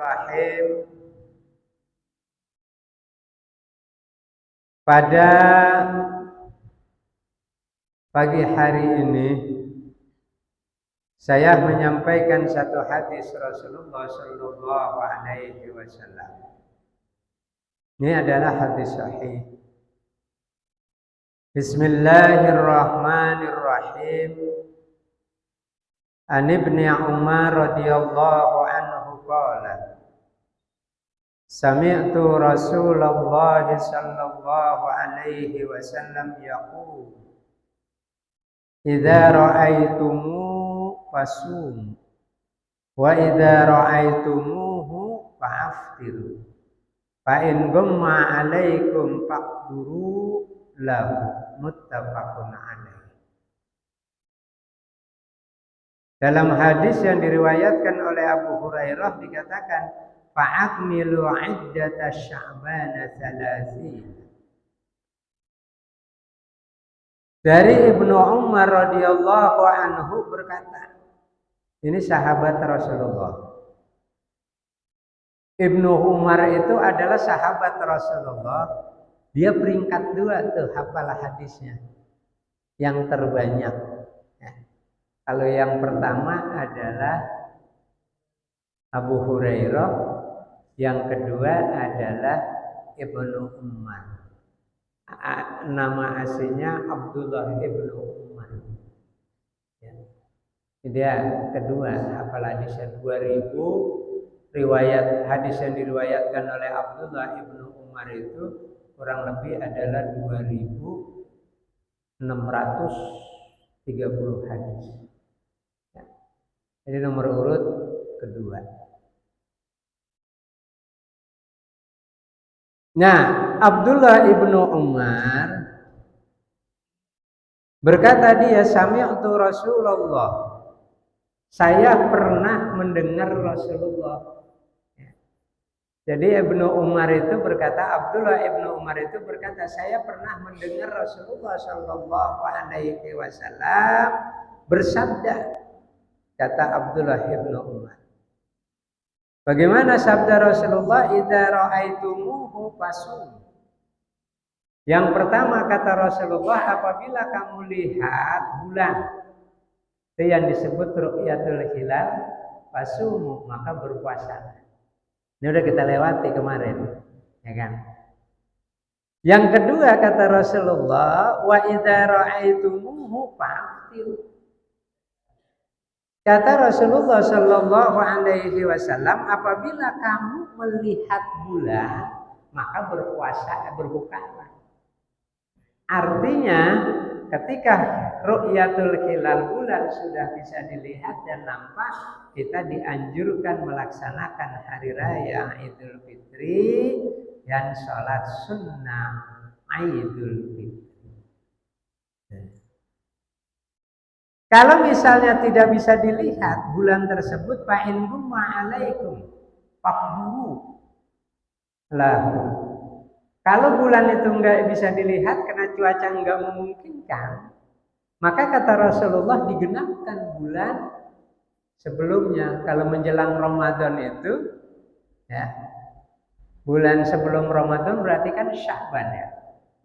Bismillahirrahmanirrahim. Pada pagi hari ini saya menyampaikan satu hadis Rasulullah Shallallahu Alaihi Wasallam. Ini adalah hadis sahih. Bismillahirrahmanirrahim. An Ibni Umar radhiyallahu anhu qala Sami'tu Rasulullah sallallahu alaihi wasallam yaqul Idza ra'aitumu fasum wa idza ra'aitumuhu fa'aftiru fa in ghamma 'alaikum faqduru lahu muttafaqun alaih. Dalam hadis yang diriwayatkan oleh Abu Hurairah dikatakan fa'akmilu 'iddata Sya'bana 30. Dari Ibnu Umar radhiyallahu anhu berkata, ini sahabat Rasulullah. Ibnu Umar itu adalah sahabat Rasulullah. Dia peringkat 2 tuh hafal hadisnya, yang terbanyak. Kalau yang pertama adalah Abu Hurairah, yang kedua adalah Ibnu Umar. Nama aslinya Abdullah Ibnu Umar. Dia kedua, hafal hadisnya 2000. Riwayat hadis yang diriwayatkan oleh Abdullah Ibnu Umar itu kurang lebih adalah 2630 hadis. Jadi nomor urut kedua. Nah, Abdullah Ibnu Umar berkata dia sami'tu Rasulullah. Saya pernah mendengar Rasulullah. Jadi Ibnu Umar itu berkata, Abdullah Ibnu Umar itu berkata, saya pernah mendengar Rasulullah Shallallahu Alaihi Wasallam bersabda. Kata Abdullah Ibnu Umar. Bagaimana sabda Rasulullah? Idza ra'aitumuhu fasum. Yang pertama kata Rasulullah, apabila kamu lihat bulan, itu yang disebut ru'yatul hilal, fasumu, maka berpuasa. Ini udah kita lewati kemarin, ya kan? Yang kedua kata Rasulullah, wa idza ra'aitumuhu fa'tiru. Kata Rasulullah Shallallahu Alaihi Wasallam, apabila kamu melihat bulan, maka berbukalah. Artinya, ketika ru'yatul hilal bulan sudah bisa dilihat dan nampak, kita dianjurkan melaksanakan hari raya Idul Fitri dan sholat sunnah Idul Fitri. Kalau misalnya tidak bisa dilihat bulan tersebut, fa in gumma 'alaikum faqduru lahu. Kalau bulan itu enggak bisa dilihat karena cuaca enggak memungkinkan, maka kata Rasulullah digenapkan bulan sebelumnya. Kalau menjelang Ramadan itu, ya, bulan sebelum Ramadan berarti kan Sya'ban ya.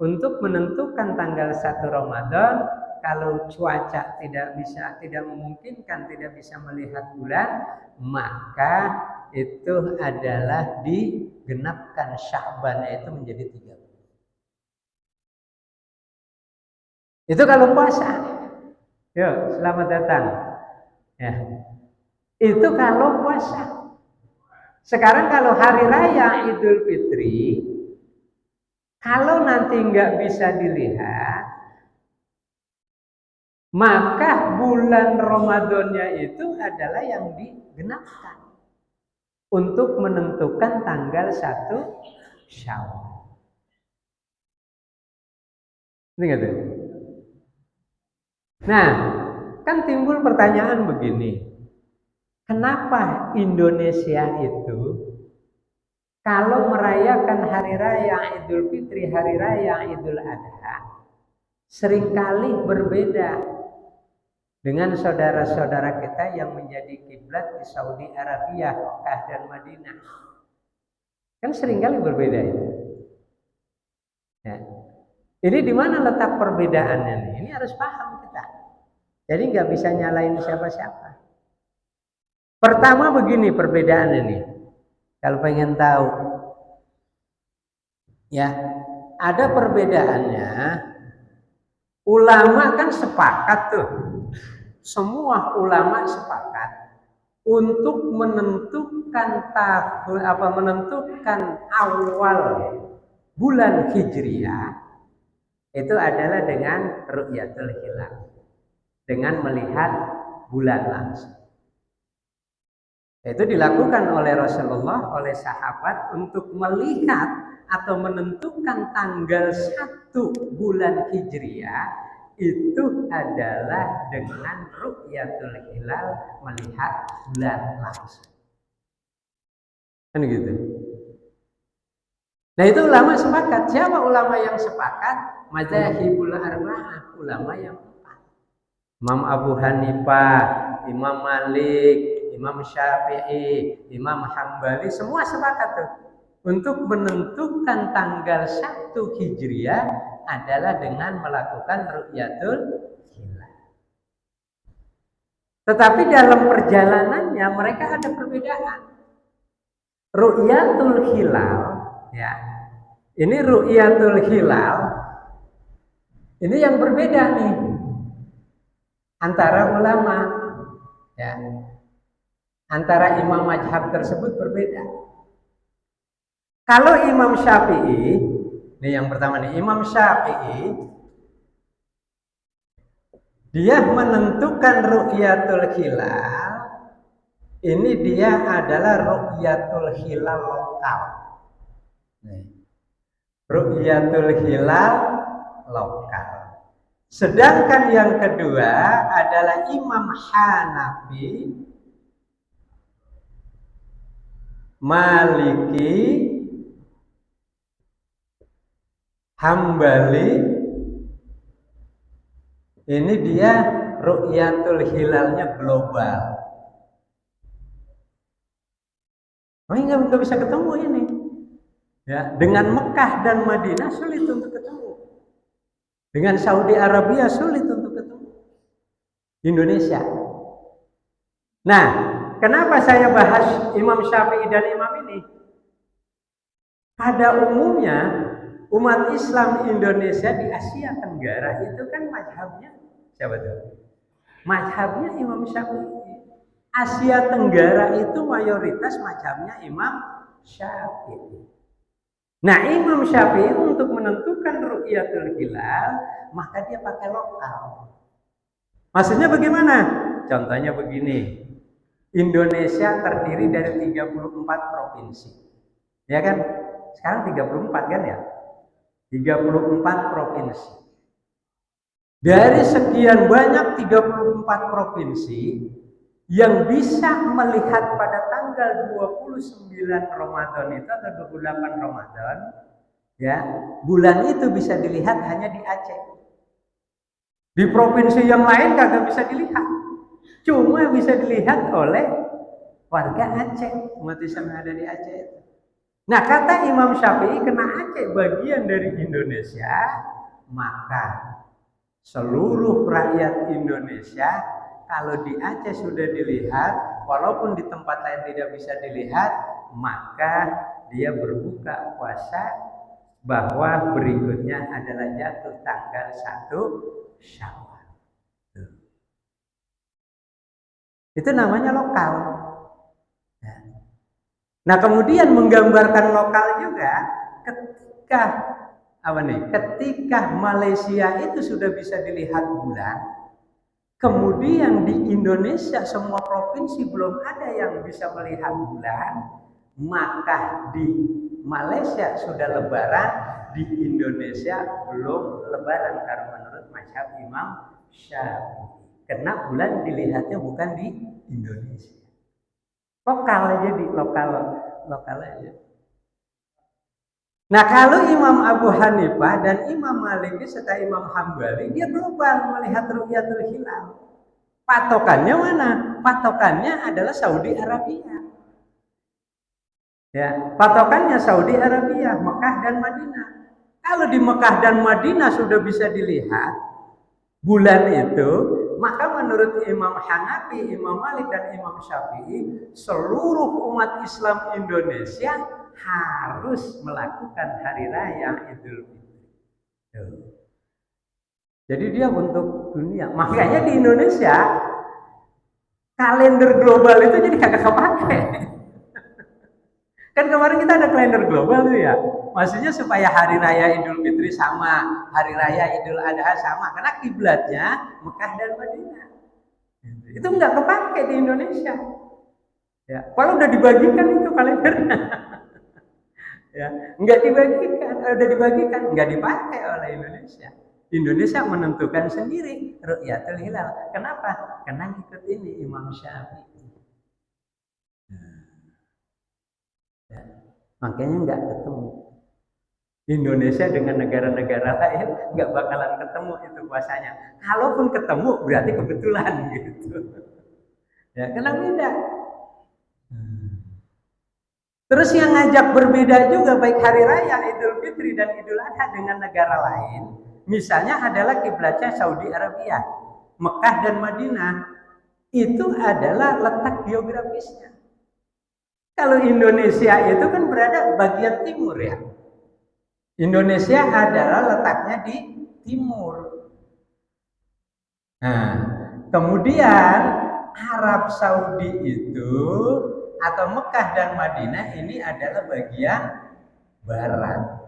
Untuk menentukan tanggal 1 Ramadan, kalau cuaca tidak memungkinkan, tidak bisa melihat bulan, maka itu adalah digenapkan Sya'ban, yaitu menjadi 30. Itu kalau puasa. Yuk, selamat datang. Ya. Itu kalau puasa. Sekarang kalau hari raya Idul Fitri, kalau nanti nggak bisa dilihat, maka bulan Ramadannya itu adalah yang digenapkan untuk menentukan tanggal 1 Syawal. Ini nggak tuh? Nah, kan timbul pertanyaan begini. Kenapa Indonesia itu kalau merayakan hari raya Idul Fitri, hari raya Idul Adha, seringkali berbeda dengan saudara-saudara kita yang menjadi kiblat di Saudi Arabia, Mekah dan Madinah. Kan seringkali berbeda itu. Ya. Ini di mana letak perbedaannya nih? Ini harus paham kita. Jadi nggak bisa nyalain siapa-siapa. Pertama begini perbedaannya nih. Kalau pengen tahu, ya ada perbedaannya. Ulama kan sepakat tuh. Semua ulama sepakat untuk menentukan menentukan awal bulan Hijriah itu adalah dengan ru'yatul hilal, dengan melihat bulan langsung. Itu dilakukan oleh Rasulullah, oleh sahabat untuk melihat atau menentukan tanggal 1 bulan Hijriah itu adalah dengan ru'yatul hilal, melihat bulan langsung. Kan gitu. Nah itu ulama sepakat. Siapa ulama yang sepakat? Madzhabul arba'ah, ulama yang empat. Imam Abu Hanifah, Imam Malik, Imam Syafi'i, Imam Hambali, semua sepakat tuh untuk menentukan tanggal 1 Hijriah adalah dengan melakukan ru'yatul hilal. Tetapi dalam perjalanannya mereka ada perbedaan. Ru'yatul hilal, ya. Ini ru'yatul hilal. Ini yang berbeda nih antara ulama, ya. Antara imam mazhab tersebut berbeda. Kalau Imam Syafi'i, ini yang pertama nih, Imam Syafi'i dia menentukan ru'yatul hilal. Ini dia adalah ru'yatul hilal lokal. Ru'yatul hilal lokal. Sedangkan yang kedua adalah Imam Hanafi, Maliki, Hambali. Ini dia ru'yatul hilalnya global. Oh, nggak bisa ketemu ini. Ya, dengan Mekah dan Madinah sulit untuk ketemu. Dengan Saudi Arabia sulit untuk ketemu. Indonesia. Nah, kenapa saya bahas Imam Syafi'i dan Imam ini? Pada umumnya umat Islam Indonesia di Asia Tenggara itu kan mazhabnya siapa tuh? Mazhabnya Imam Syafi'i. Asia Tenggara itu mayoritas mazhabnya Imam Syafi'i. Nah, Imam Syafi'i untuk menentukan ru'yatul hilal, maka dia pakai lokal. Maksudnya bagaimana? Contohnya begini. Indonesia terdiri dari 34 provinsi. Ya kan? Sekarang 34 kan ya? 34 provinsi. Dari sekian banyak 34 provinsi yang bisa melihat pada tanggal 29 Ramadan itu atau 28 Ramadan, ya, bulan itu bisa dilihat hanya di Aceh. Di provinsi yang lain kagak bisa dilihat. Cuma bisa dilihat oleh warga Aceh, umat Islam yang ada di Aceh itu. Nah, kata Imam Syafi'i, kena Aceh bagian dari Indonesia, maka seluruh rakyat Indonesia kalau di Aceh sudah dilihat, walaupun di tempat lain tidak bisa dilihat, maka dia berbuka puasa bahwa berikutnya adalah jatuh tanggal 1 Syawal. Itu namanya lokal. Nah, kemudian menggambarkan lokal juga ketika Malaysia itu sudah bisa dilihat bulan, kemudian di Indonesia semua provinsi belum ada yang bisa melihat bulan, maka di Malaysia sudah lebaran, di Indonesia belum lebaran karena menurut mazhab Imam Syafi'i. Karena bulan dilihatnya bukan di Indonesia. Lokal aja, di lokal aja. Nah, kalau Imam Abu Hanifah dan Imam Malik serta Imam Hambali, dia global melihat ru'yatul hilal. Patokannya mana? Patokannya adalah Saudi Arabia. Ya, patokannya Saudi Arabia, Mekah dan Madinah. Kalau di Mekah dan Madinah sudah bisa dilihat bulan itu, maka menurut Imam Hanafi, Imam Malik dan Imam Syafi'i, seluruh umat Islam Indonesia harus melakukan hari raya Idul Fitri. Jadi dia untuk dunia. Makanya di Indonesia kalender global itu jadi kagak kepake. Kan kemarin kita ada kalender global tuh ya. Maksudnya supaya hari raya Idul Fitri sama, hari raya Idul Adha sama, karena kiblatnya Mekah dan Madinah. Itu nggak kepake di Indonesia. Ya, kalau udah dibagikan itu kalendernya. Ya, nggak dibagikan, udah dibagikan, nggak dipakai oleh Indonesia. Indonesia menentukan sendiri Ru'yatul Hilal. Kenapa? Karena ikut ini Imam Syafi'i. Ya, makanya nggak ketemu. Indonesia dengan negara-negara lain nggak bakalan ketemu itu puasanya. Kalaupun ketemu berarti kebetulan gitu. Ya, kenapa beda? Terus yang ngajak berbeda juga baik hari raya Idul Fitri dan Idul Adha dengan negara lain, misalnya adalah kiblatnya Saudi Arabia, Mekah dan Madinah, itu adalah letak geografisnya. Kalau Indonesia itu kan berada bagian timur ya. Indonesia adalah letaknya di timur. Nah, kemudian Arab Saudi itu atau Mekah dan Madinah ini adalah bagian barat.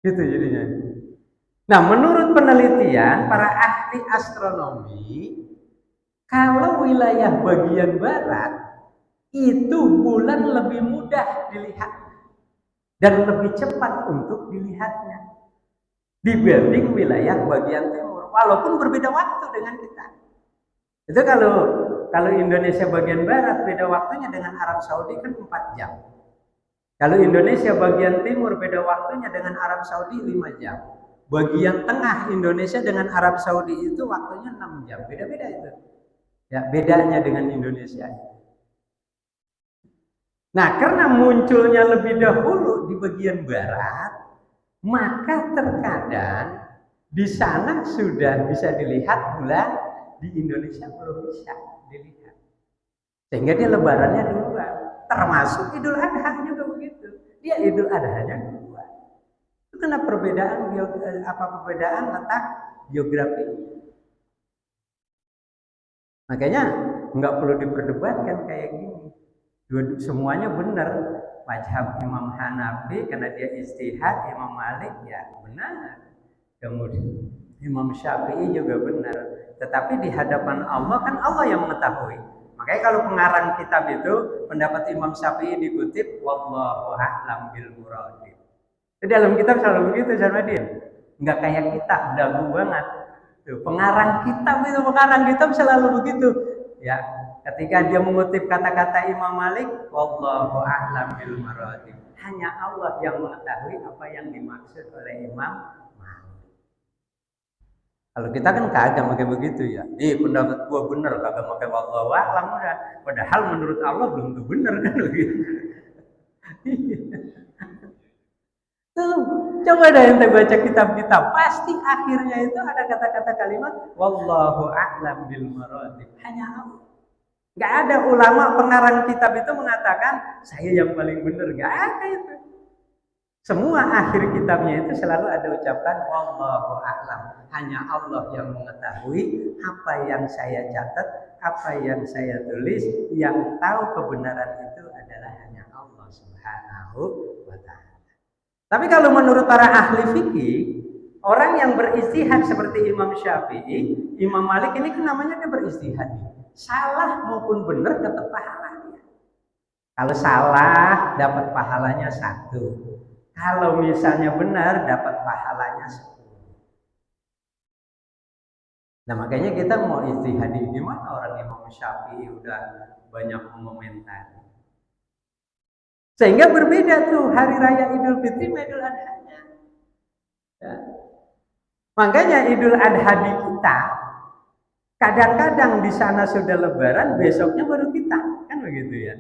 Gitu jadinya. Nah, menurut penelitian para ahli astronomi, kalau wilayah bagian barat itu bulan lebih mudah dilihat dan lebih cepat untuk dilihatnya dibanding wilayah bagian timur, walaupun berbeda waktu dengan kita. Itu kalau Indonesia bagian barat beda waktunya dengan Arab Saudi kan 4 jam. Kalau Indonesia bagian timur beda waktunya dengan Arab Saudi 5 jam. Bagian tengah Indonesia dengan Arab Saudi itu waktunya 6 jam. Beda-beda itu. Ya, bedanya dengan Indonesia. Nah, karena munculnya lebih dahulu di bagian barat, maka terkadang di sana sudah bisa dilihat bulan, di Indonesia belum bisa dilihat. Sehingga dia lebarannya duluan. Termasuk Idul Adha juga begitu. Dia Idul Adhanya duluan. Itu karena perbedaan letak geografi. Makanya nggak perlu diperdebatkan kayak gini. Semuanya benar. Mazhab Imam Hanafi karena dia ijtihad, Imam Malik ya benar. Kemudian Imam Syafi'i juga benar. Tetapi di hadapan Allah kan Allah yang mengetahui. Makanya kalau pengarang kitab itu pendapat Imam Syafi'i dikutip wallahu a'lam bil murad. Di dalam kitab selalu begitu Sarmadin. Enggak kayak kita dagu banget. Tuh, pengarang kitab selalu begitu. Ya, ketika dia mengutip kata-kata Imam Malik, wallahu a'lam bil murad. Hanya Allah yang mengetahui apa yang dimaksud oleh Imam. Kalau kita kan kagak pakai begitu ya. Pendapat gua bener, kagak pakai wallahu a'lam udah. Padahal menurut Allah belum tentu bener kan begitu. Tuh, coba deh ente baca kitab-kitab, pasti akhirnya itu ada kata-kata kalimat wallahu a'lam bil maratib. Hanya Allah. Enggak ada ulama pengarang kitab itu mengatakan saya yang paling benar, enggak ada itu. Semua akhir kitabnya itu selalu ada ucapan wallahu a'lam. Hanya Allah yang mengetahui apa yang saya catat, apa yang saya tulis, yang tahu kebenaran itu adalah hanya Allah Subhanahu wa ta'ala. Tapi kalau menurut para ahli fikih, orang yang beristihad seperti Imam Syafi'i, Imam Malik ini kan namanya dia beristihad. Salah maupun benar dapat pahalanya. Kalau salah dapat pahalanya 1. Kalau misalnya benar dapat pahalanya 10. Nah makanya kita mau ijtihad gimana orang Imam Syafi'i udah banyak mengomentari. Sehingga berbeda tuh hari raya Idul Fitri sama Idul Adha-nya. Ya. Makanya Idul Adha di kita Kadang-kadang di sana sudah lebaran, besoknya baru kita, kan begitu ya.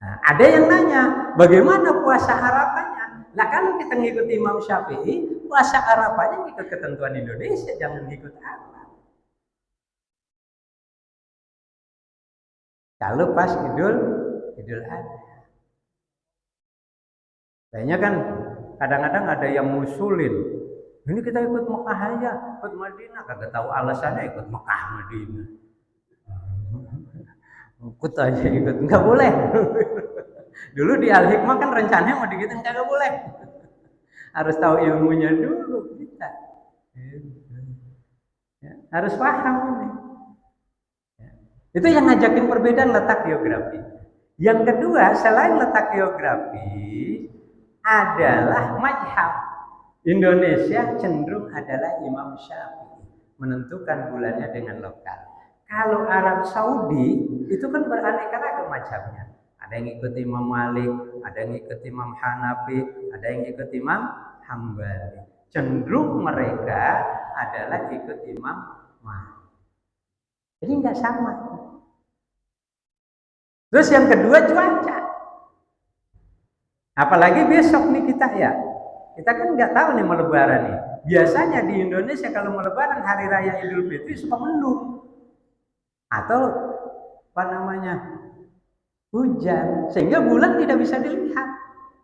Nah, ada yang nanya, bagaimana puasa Arafahnya? Nah, kalau kita ngikuti Imam Syafi'i, puasa Arafahnya ngikut ketentuan Indonesia, jangan ngikut Arab. Kalau pas Idul Adha. Kayaknya kan kadang-kadang ada yang ngusulin, ini kita ikut Mekah aja, ikut Madinah, kagak tahu alasannya ikut Mekah Madinah. Ikut aja ikut, nggak boleh. Dulu di Al Hikmah kan rencananya mau digituin, kagak boleh. Harus tahu ilmunya dulu kita. Ya, harus paham ini. Ya. Itu yang ngajakin perbedaan letak geografi. Yang kedua, selain letak geografi, adalah mazhab. Indonesia cenderung adalah Imam Syafi'i, menentukan bulannya dengan lokal. Kalau Arab Saudi itu kan beraneka ragam mazhabnya. Ada yang ikut Imam Malik, ada yang ikut Imam Hanafi, ada yang ikut Imam Hambali. Cenderung mereka adalah ikut Imam Malik. Jadi nggak sama. Terus yang kedua cuaca. Apalagi besok nih kita ya. Kita kan nggak tahu nih mau lebaran nih. Biasanya di Indonesia kalau mau lebaran hari raya Idul Fitri suka mendung. Atau apa namanya? Hujan. Sehingga bulan tidak bisa dilihat.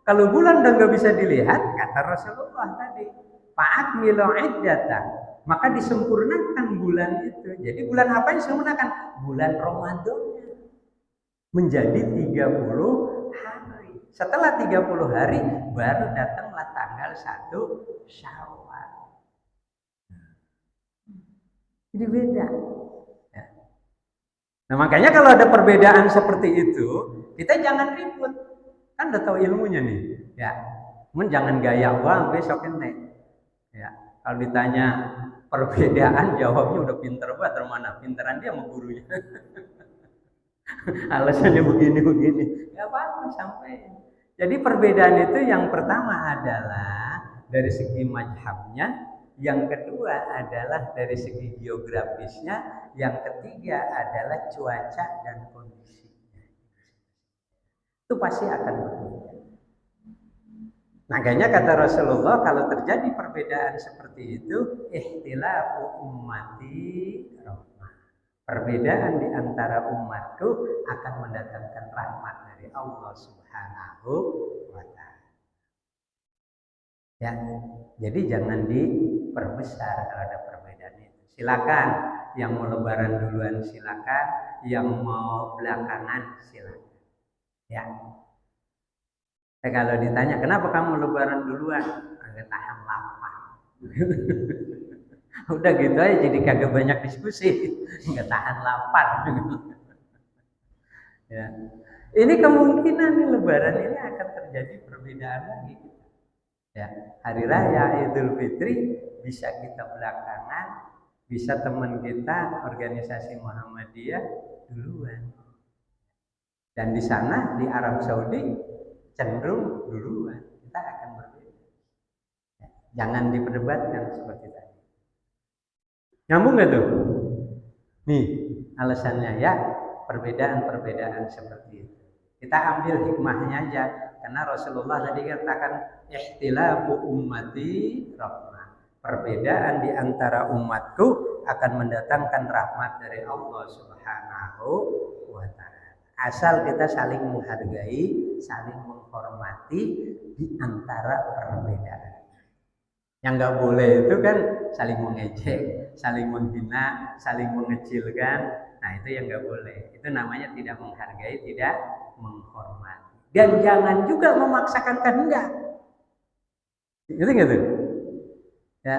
Kalau bulan udah nggak bisa dilihat, kata Rasulullah tadi, fa'akmilu iddata. Maka disempurnakan bulan itu. Jadi bulan apa yang disempurnakan? Bulan Ramadan. Menjadi 30 hari. Setelah 30 hari baru datanglah tanggal 1 Syawal. Jadi beda. Ya. Nah makanya kalau ada perbedaan seperti itu, kita jangan ribut. Kan udah tahu ilmunya nih. Ya. Namun jangan gaya wah besok ente. Ya. Kalau ditanya perbedaan jawabnya udah pinter banget, mana pinteran dia sama gurunya. Alasannya begini nggak apa-apa sampai. Jadi perbedaan itu yang pertama adalah dari segi mazhabnya, yang kedua adalah dari segi geografisnya, yang ketiga adalah cuaca dan kondisinya. Itu pasti akan berbeda. Makanya kata Rasulullah kalau terjadi perbedaan seperti itu, ikhtilafu ummati rahmah. Perbedaan di antara umatku akan mendatangkan rahmat dari Allah Subhanahu wa Ta'ala. Ya, jadi jangan diperbesar kalau ada perbedaan itu. Silakan yang mau lebaran duluan silakan, yang mau belakangan silakan. Ya. Kalau ditanya kenapa kamu lebaran duluan, agak tahan lapar. Udah gitu aja jadi kagak banyak diskusi, nggak tahan lapar. Ya. Ini kemungkinan nih lebaran ini akan terjadi perbedaan lagi. Ya, hari raya Idul Fitri bisa kita belakangan, bisa teman kita organisasi Muhammadiyah duluan. Dan di sana di Arab Saudi cenderung duluan, kita akan berbeda. Ya, jangan diperdebatkan seperti tadi. Nyambung nggak tuh? Nih alasannya ya, perbedaan-perbedaan seperti itu. Kita ambil hikmahnya aja, karena Rasulullah tadi katakan ikhtilafu ummati rahmah. Perbedaan di antara umatku akan mendatangkan rahmat dari Allah Subhanahu wa Ta'ala. Asal kita saling menghargai, saling menghormati di antara perbedaan. Yang nggak boleh itu kan saling mengejek, saling menghina, saling mengecilkan. Nah itu yang nggak boleh. Itu namanya tidak menghargai, tidak menghormati. Dan jangan juga memaksakan kehendak. Itu gitu. Ya.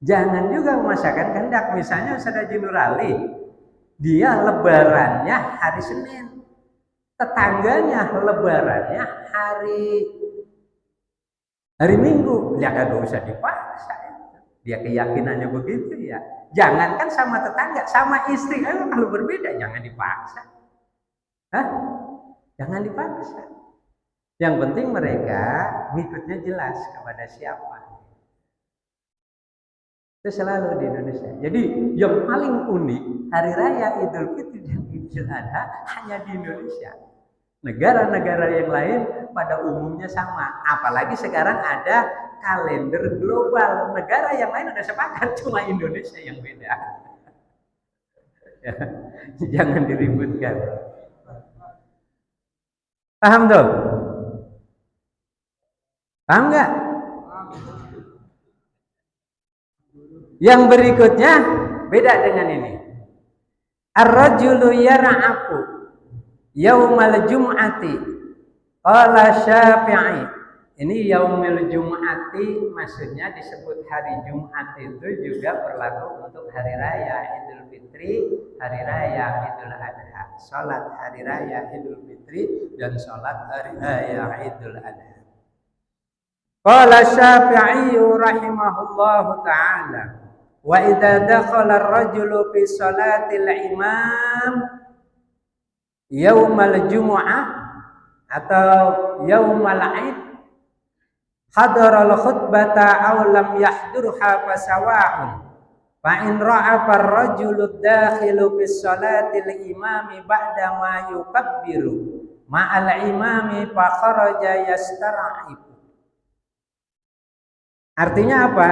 Jangan juga memaksakan kehendak. Misalnya Ustaz Haji Nur Ali, dia lebarannya hari Senin, tetangganya lebarannya hari Minggu, dia kagak usah dipaksa. Dia keyakinannya begitu ya. Jangankan sama tetangga, sama istri kalau berbeda jangan dipaksa. Hah? Jangan dipaksa. Yang penting mereka ngikutnya jelas kepada siapa. Itu selalu di Indonesia. Jadi yang paling unik hari raya Idul Fitri dan Idul Adha hanya di Indonesia. Negara-negara yang lain pada umumnya sama. Apalagi sekarang ada kalender global. Negara yang lain udah sepakat, cuma Indonesia yang beda. Ya, jangan diributkan. Paham tuh? Paham nggak? Yang berikutnya beda dengan ini. Ar-rajulu yara'aku yaumal jum'ati. Qala Syafi'i. Ini yaumil jum'ati maksudnya disebut hari Jumat itu juga berlaku untuk hari raya Idul Fitri, hari raya Idul Adha. Salat hari raya Idul Fitri dan salat hari raya Idul Adha. Qala Syafi'i rahimahullahu ta'ala, wa idza dakhala ar-rajulu fi salatil imam yaumal jumu'ah atau yaumal id hadara al-khutbata aw lam yahdurha fasawa'un fa in ra'a ar-rajulu dakhilu fi salatil imami ba'da ma yukabbiru ma'al imami fa kharaja yastar'ib. Artinya apa?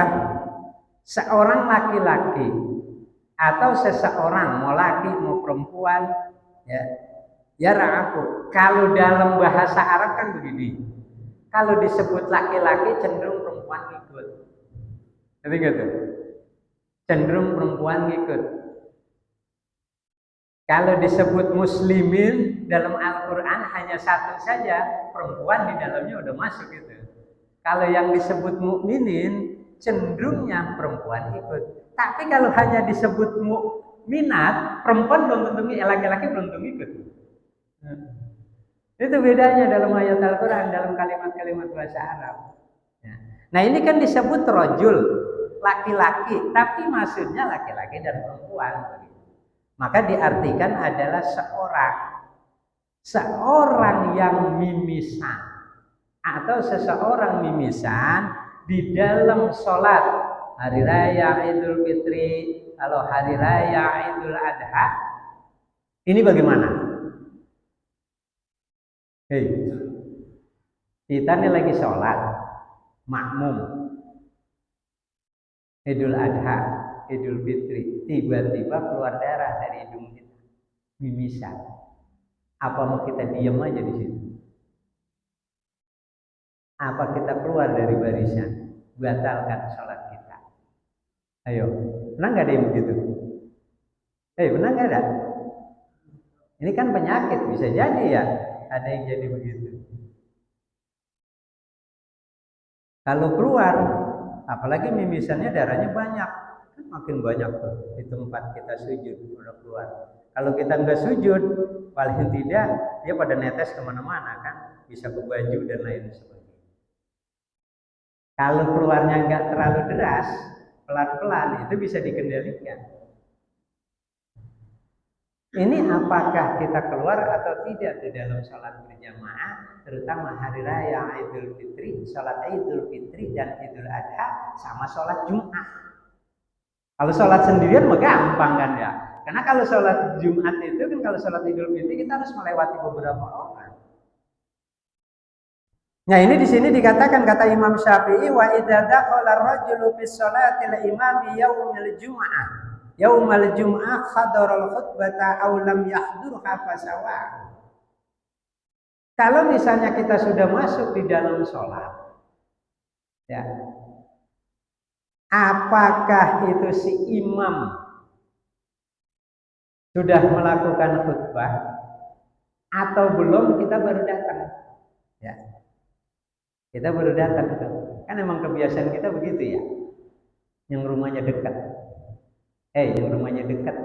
Seorang laki-laki atau seseorang mau laki mau perempuan ya ra'aku. Kalau dalam bahasa Arab kan begini, kalau disebut laki-laki cenderung perempuan ngikut, ngerti nggak tuh? Cenderung perempuan ngikut. Kalau disebut muslimin dalam Al-Quran hanya satu saja, perempuan di dalamnya udah masuk gitu. Kalau yang disebut mukminin cenderungnya perempuan ikut. Tapi kalau hanya disebut mukminat, perempuan belum tentu ngikut, laki-laki belum tentu ikut. Itu bedanya dalam ayat Al-Quran, dalam kalimat-kalimat bahasa Arab. Nah ini kan disebut rajul, laki-laki, tapi maksudnya laki-laki dan perempuan. Maka diartikan adalah seorang yang mimisan atau seseorang mimisan di dalam sholat hari raya Idul Fitri, kalau hari raya Idul Adha, ini bagaimana? Hei, kita ini lagi sholat makmum Idul Adha, Idul Fitri, tiba-tiba keluar darah dari hidung kita, mimisan. Apa mau kita diam aja di situ? Apa kita keluar dari barisan, batalkan sholat kita? Ayo, pernah nggak ada yang begitu? Pernah nggak ada? Ini kan penyakit, bisa jadi ya, ada yang jadi begitu. Kalau keluar, apalagi mimisannya darahnya banyak, kan makin banyak tuh di tempat kita sujud udah keluar. Kalau kita nggak sujud, paling tidak dia pada netes kemana-mana kan, bisa ke baju dan lain sebagainya. Kalau keluarnya nggak terlalu deras, pelan-pelan itu bisa dikendalikan. Ini apakah kita keluar atau tidak di dalam sholat berjamaah, terutama hari raya Idul Fitri, sholat Idul Fitri dan Idul Adha sama sholat Jumat. Kalau sholat sendirian mah gampang kan ya, karena kalau sholat Jumat itu kan kalau sholat Idul Fitri kita harus melewati beberapa orang. Nah ini di sini dikatakan kata Imam Syafi'i, wa idza dakhala ar-rajulu fi sholatil imami yaumil jum'ah yaumal jum'ah hadaral khutbata aw lam yahdurha fasawa. Kalau misalnya kita sudah masuk di dalam sholat, ya, apakah itu si imam sudah melakukan khutbah atau belum, kita baru datang, ya. Kita baru datang tuh. Kan emang kebiasaan kita begitu ya. Yang rumahnya dekat. Yang rumahnya dekat.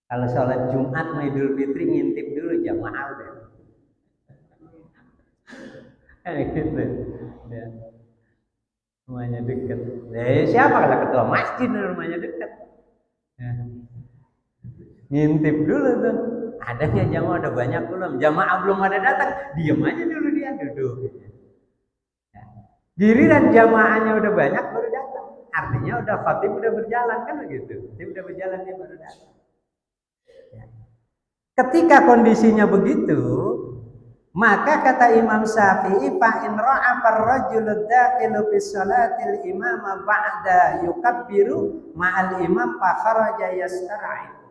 Kalau sholat Jumat Idul Fitri ngintip dulu jamaah udah. Gitu. Ya. Rumahnya dekat. Siapa kalau ketua masjid rumahnya dekat? Ya. Ngintip dulu tuh. Adanya jamaah udah banyak belum? Jamaah belum ada datang, diam aja dulu dia duduk. Giliran jamaahnya udah banyak baru datang. artinya udah khatib udah berjalan kan begitu. Dia udah berjalan dia baru datang. Ya. Ketika kondisinya begitu, maka kata Imam Syafi'i, fa in ra'a ar-rajulu dakhilu fi shalatil imam ba'da yukabbiru ma'al imam fa kharaja yastar'i.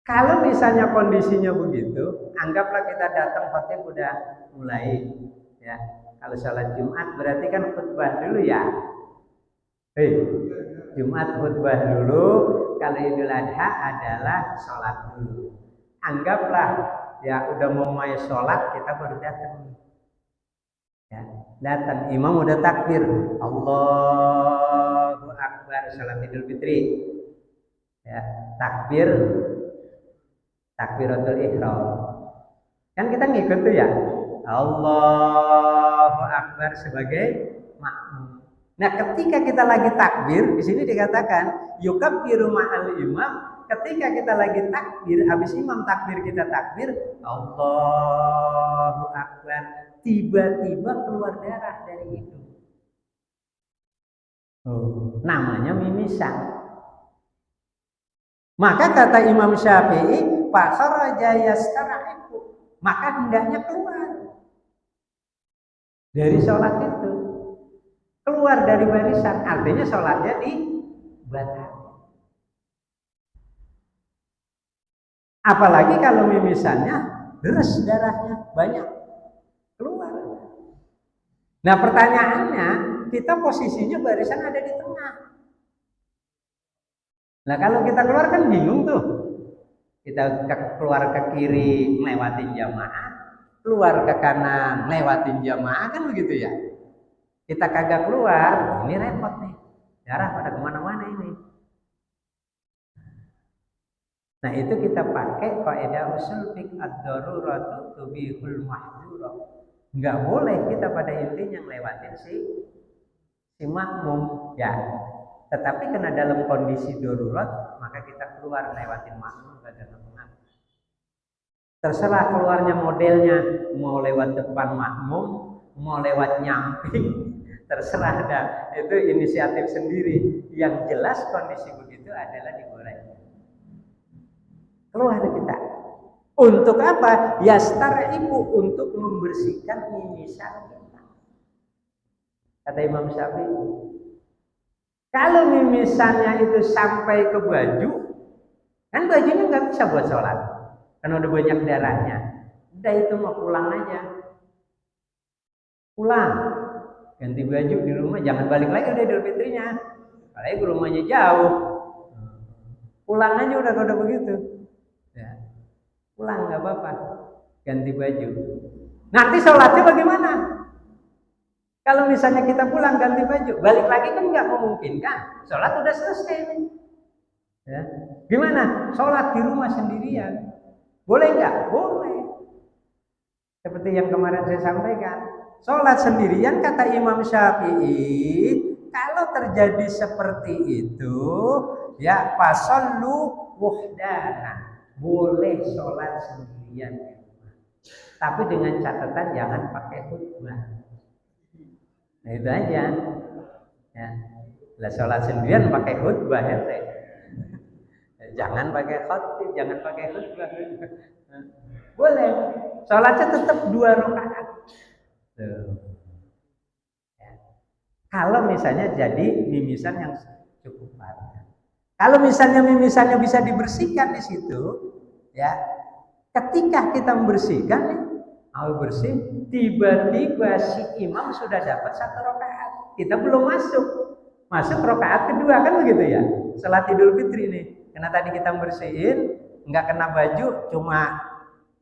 Kalau misalnya kondisinya begitu, anggaplah kita datang khatib udah mulai ya. Kalau sholat Jumat berarti kan khutbah dulu ya. Jumat khutbah dulu, kalau Idul Adha adalah sholat dulu. Anggaplah ya udah mau mulai sholat kita baru datang. Ya, datang imam udah takbir, Allahu Akbar sholat Idul Fitri. Ya, takbiratul ihram. Kan kita ngikut tuh ya. Allahu Akbar sebagai makmum. Nah, ketika kita lagi takbir, di sini dikatakan yukabbiru ma'al imam. Ketika kita lagi takbir, habis imam takbir kita takbir, Allahu Akbar. Tiba-tiba keluar darah dari hidung. Namanya mimisan. Maka kata Imam Syafi'i, fa kharaja yastar'iku. Maka hendaknya keluar dari sholat itu. Keluar dari barisan, artinya sholatnya dibatalkan. Apalagi kalau mimisannya deres darahnya banyak keluar. Nah pertanyaannya, kita posisinya barisan ada di tengah. Nah kalau kita keluar kan bingung tuh. Kita keluar ke kiri melewatin jamaah, keluar ke kanan melewatin jamaah kan begitu ya. Kita kagak keluar, ini repot nih. Darah pada kemana-mana ini. Nah itu kita pakai kaidah usul fiqh ad-daruratu tubihul mahdzura. Enggak boleh kita pada intinya ngelewatin si makmum ya. Tetapi karena dalam kondisi darurat, maka kita keluar lewatin makmum pada tengah. Terserah keluarnya modelnya, mau lewat depan makmum, mau lewat nyamping, terserah dah. Itu inisiatif sendiri. Yang jelas kondisi begitu adalah digoreng. Keluar kita. Untuk apa? Yastar'ibu, untuk membersihkan mimisan kita. Kata Imam Syafi'i. Kalau mimisannya itu sampai ke baju, kan bajunya nggak bisa buat sholat, karena udah banyak darahnya. Udah itu mau pulang aja, pulang, ganti baju di rumah, jangan balik lagi udah Idul Fitrinya, apalagi rumahnya jauh. Pulang aja udah begitu, ya. Pulang nggak apa-apa, ganti baju. Nanti sholatnya bagaimana? Kalau misalnya kita pulang ganti baju, balik lagi kan nggak memungkinkan. Sholat udah selesai. Ya. Gimana? Sholat di rumah sendirian. Boleh nggak? Boleh. Seperti yang kemarin saya sampaikan. Sholat sendirian kata Imam Syafi'i, kalau terjadi seperti itu, ya fasallu wuhdana. Boleh sholat sendirian. Tapi dengan catatan jangan pakai khutbah. Nah itu aja ya. Lah sholat sendirian pakai khutbah ya. Jangan pakai khotib, jangan pakai khutbah. Boleh. Sholatnya tetap 2 rakaat. Ya. Kalau misalnya jadi mimisan yang cukup parah. Kalau misalnya mimisannya bisa dibersihkan di situ, ya. Ketika kita membersihkan mau bersih, tiba-tiba si imam sudah dapat 1 rakaat. Kita belum masuk rakaat kedua kan begitu ya. Salat Idul Fitri nih. Karena tadi kita bersihin, nggak kena baju, cuma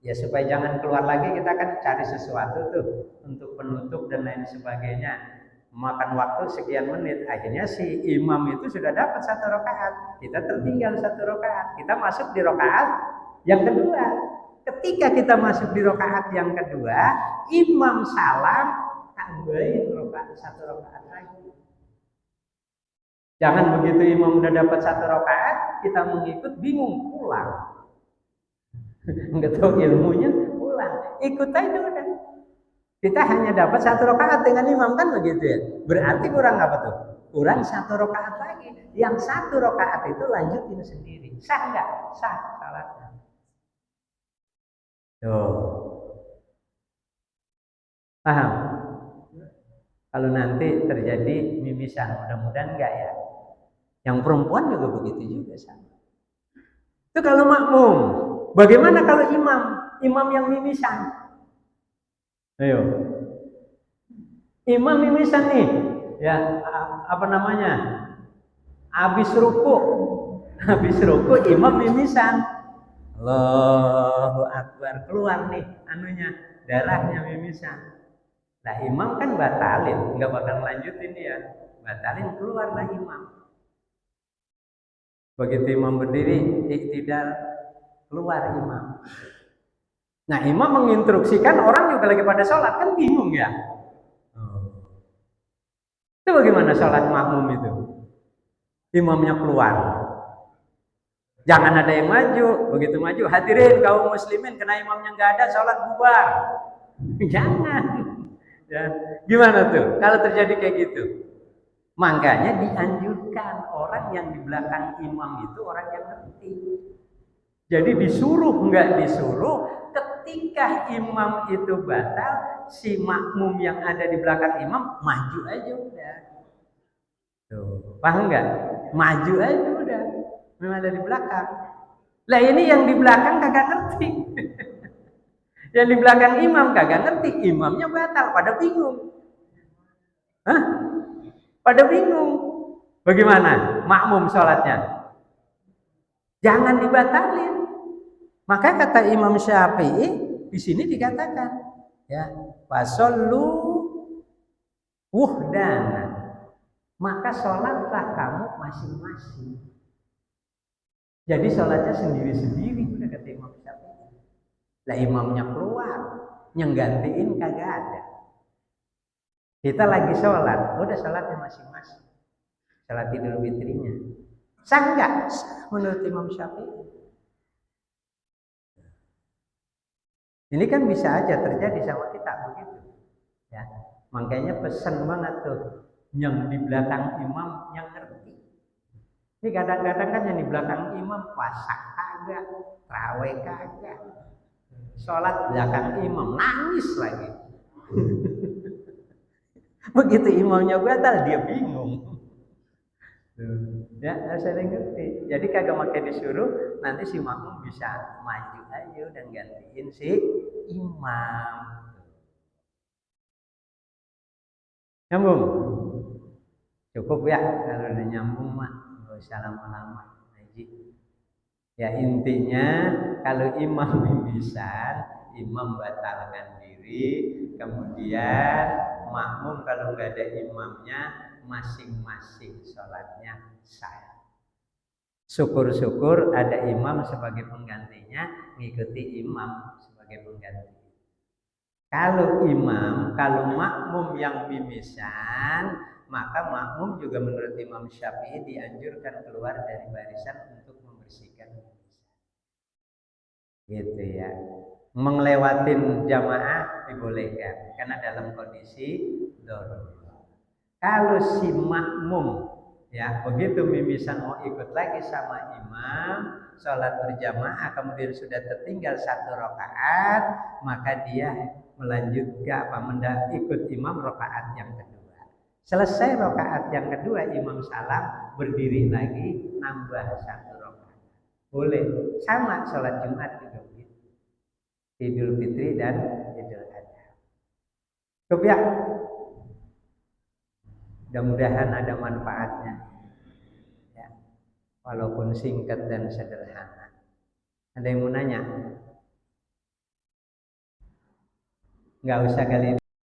ya supaya jangan keluar lagi kita kan cari sesuatu tuh untuk penutup dan lain sebagainya. Makan waktu sekian menit. Akhirnya si imam itu sudah dapat 1 rakaat. Kita tertinggal 1 rakaat. Kita masuk di rakaat yang kedua. Ketika kita masuk di rakaat yang kedua, imam salam, tambahin 1 rakaat lagi. Jangan begitu imam udah dapat 1 rakaat, kita mengikut bingung pulang. Nggak tahu ilmunya pulang. Ikut aja udah. Kita hanya dapat 1 rakaat dengan imam kan begitu ya. Berarti kurang apa tuh? kurang 1 rakaat lagi. Yang 1 rakaat itu lanjutin sendiri. Sah nggak? Sah salatnya. Tuh. Paham? Kalau nanti terjadi mimisan, mudah-mudahan enggak ya. Yang perempuan juga begitu juga sama. Itu kalau makmum. Bagaimana kalau imam? Imam yang mimisan. Ayo. Imam mimisan nih. Ya, apa namanya? Habis ruku. Habis ruku imam mimisan. Allahu Akbar, keluar nih anunya, darahnya mimisan. Nah imam kan batalin, nggak bakal lanjutin dia. Batalin, keluarlah imam. Begitu imam berdiri, iktidal, keluar imam. Nah imam menginstruksikan orang juga lagi pada sholat, kan bingung ya. Itu bagaimana sholat makmum itu? Imamnya keluar. Jangan ada yang maju, begitu maju, hadirin kaum muslimin, kena imamnya nggak ada, sholat bubar. Jangan. Ya. Gimana tuh kalau terjadi kayak gitu? Makanya dianjurkan orang yang di belakang imam itu orang yang ngerti. Jadi disuruh nggak disuruh, ketika imam itu batal, si makmum yang ada di belakang imam maju aja udah. Tuh, paham nggak? Maju aja udah. Memang ada di belakang. Lah ini yang di belakang kagak ngerti. Yang di belakang imam kagak ngerti, imamnya batal, pada bingung. Hah? Pada bingung. Bagaimana makmum sholatnya? Jangan dibatalin. Maka kata Imam Syafi'i di sini dikatakan, ya, fasollu wuhdana. Maka sholatlah kamu masing-masing. Jadi sholatnya sendiri-sendiri, udah kata Imam Syafi'i. Lah imamnya keluar, yang gantiin kagak ada. Kita lagi sholat, udah sholatnya masing-masing. Sholat Idul Fitrinya. Sah nggak? Menurut Imam Syafi'i. Ini kan bisa aja terjadi sama kita begitu. Ya, makanya pesan banget tuh, yang di belakang imam yang ngerti. Ini kadang-kadang kan yang di belakang imam puasa kagak, tarawih kagak, sholat belakang imam nangis lagi. Begitu imamnya batal dia bingung. Ya, saya ngerti. Jadi kagak makai disuruh, nanti si makmum bisa maju aja dan gantiin si imam. Nyambung? Cukup ya kalau udah nyambung mah, nggak usah lama-lama ngaji. Ya intinya kalau imam mimisan, imam batalkan diri, kemudian makmum kalau nggak ada imamnya, masing-masing sholatnya sah. Syukur-syukur ada imam sebagai penggantinya, ngikuti imam sebagai pengganti. Kalau makmum yang mimisan, maka makmum juga menurut Imam Syafi'i dianjurkan keluar dari barisan untuk membersihkan mimisan. Gitu ya. Menglewatin jamaah dibolehkan karena dalam kondisi darurat. Kalau si makmum ya begitu mimisan mau ikut lagi sama imam sholat berjamaah kemudian sudah tertinggal 1 rakaat, maka dia melanjutkan ikut imam rakaat yang kedua. Selesai rakaat yang kedua imam salam, berdiri lagi nambah 1 rakaat. Boleh. Sama sholat Jumat juga begitu. Idul Fitri dan Idul Adha. Cukup ya? Mudah-mudahan ada manfaatnya. Ya. Walaupun singkat dan sederhana. Ada yang mau nanya? Nggak usah kali